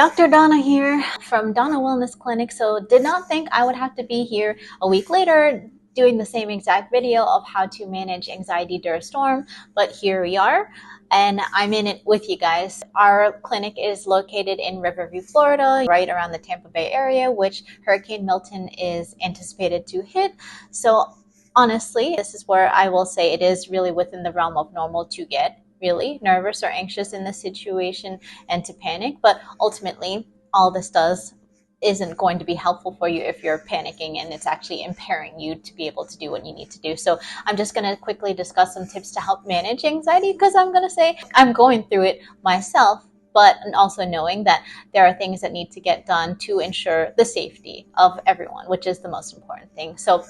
Dr. Donna here from Donna Wellness Clinic. So did not think I would have to be here a week later doing the same exact video of how to manage anxiety during a storm, but here we are and I'm in it with you guys. Our clinic is located in Riverview, Florida, right around the Tampa Bay area, which Hurricane Milton is anticipated to hit. So honestly, this is where I will say it is really within the realm of normal to get really nervous or anxious in the situation and to panic, but ultimately all this does isn't going to be helpful for you if you're panicking, and it's actually impairing you to be able to do what you need to do. So I'm just going to quickly discuss some tips to help manage anxiety, because I'm going to say I'm going through it myself, but also knowing that there are things that need to get done to ensure the safety of everyone, which is the most important thing. So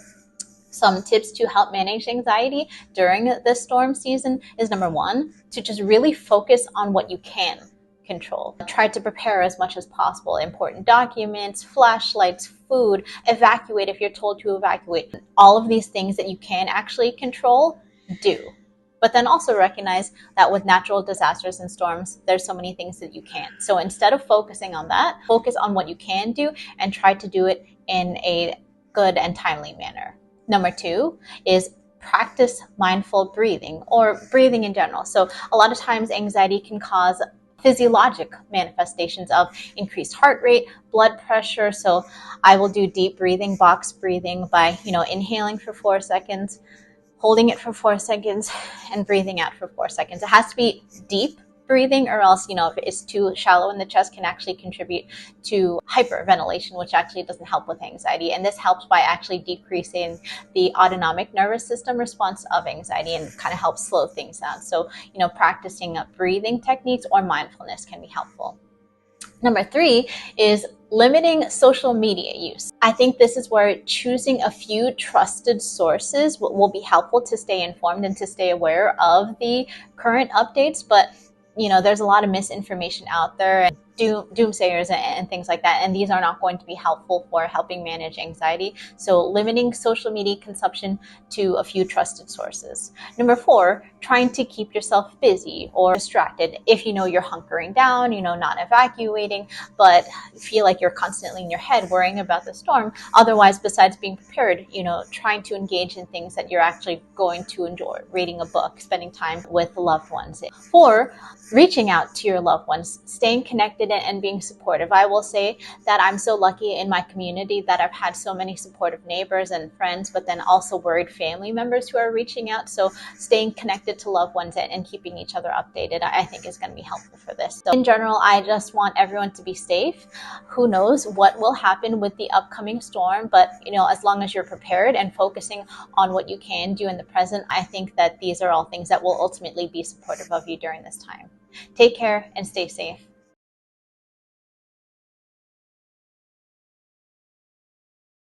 some tips to help manage anxiety during the storm season is number one, to just really focus on what you can control. Try to prepare as much as possible. Important documents, flashlights, food, evacuate if you're told to evacuate. All of these things that you can actually control, do. But then also recognize that with natural disasters and storms, there's so many things that you can't. So instead of focusing on that, focus on what you can do and try to do it in a good and timely manner. Number two is practice mindful breathing, or breathing in general. So a lot of times anxiety can cause physiologic manifestations of increased heart rate, blood pressure. So I will do deep breathing, box breathing by, inhaling for 4 seconds, holding it for 4 seconds, and breathing out for 4 seconds. It has to be deep breathing, or else, if it's too shallow in the chest, can actually contribute to hyperventilation, which actually doesn't help with anxiety. And this helps by actually decreasing the autonomic nervous system response of anxiety and kind of helps slow things down. So, practicing breathing techniques or mindfulness can be helpful. Number three is limiting social media use. I think this is where choosing a few trusted sources will be helpful to stay informed and to stay aware of the current updates. But there's a lot of misinformation out there, and doomsayers and things like that, and these are not going to be helpful for helping manage anxiety. So limiting social media consumption to a few trusted sources. Number four, trying to keep yourself busy or distracted. If you're hunkering down, not evacuating, but feel like you're constantly in your head worrying about the storm. Otherwise, besides being prepared, trying to engage in things that you're actually going to enjoy, reading a book, spending time with loved ones. Four, reaching out to your loved ones, staying connected and being supportive. I will say that I'm so lucky in my community that I've had so many supportive neighbors and friends, but then also worried family members who are reaching out. So staying connected to loved ones and keeping each other updated, I think is going to be helpful for this. So in general, I just want everyone to be safe. Who knows what will happen with the upcoming storm, but as long as you're prepared and focusing on what you can do in the present, I think that these are all things that will ultimately be supportive of you during this time. Take care and stay safe.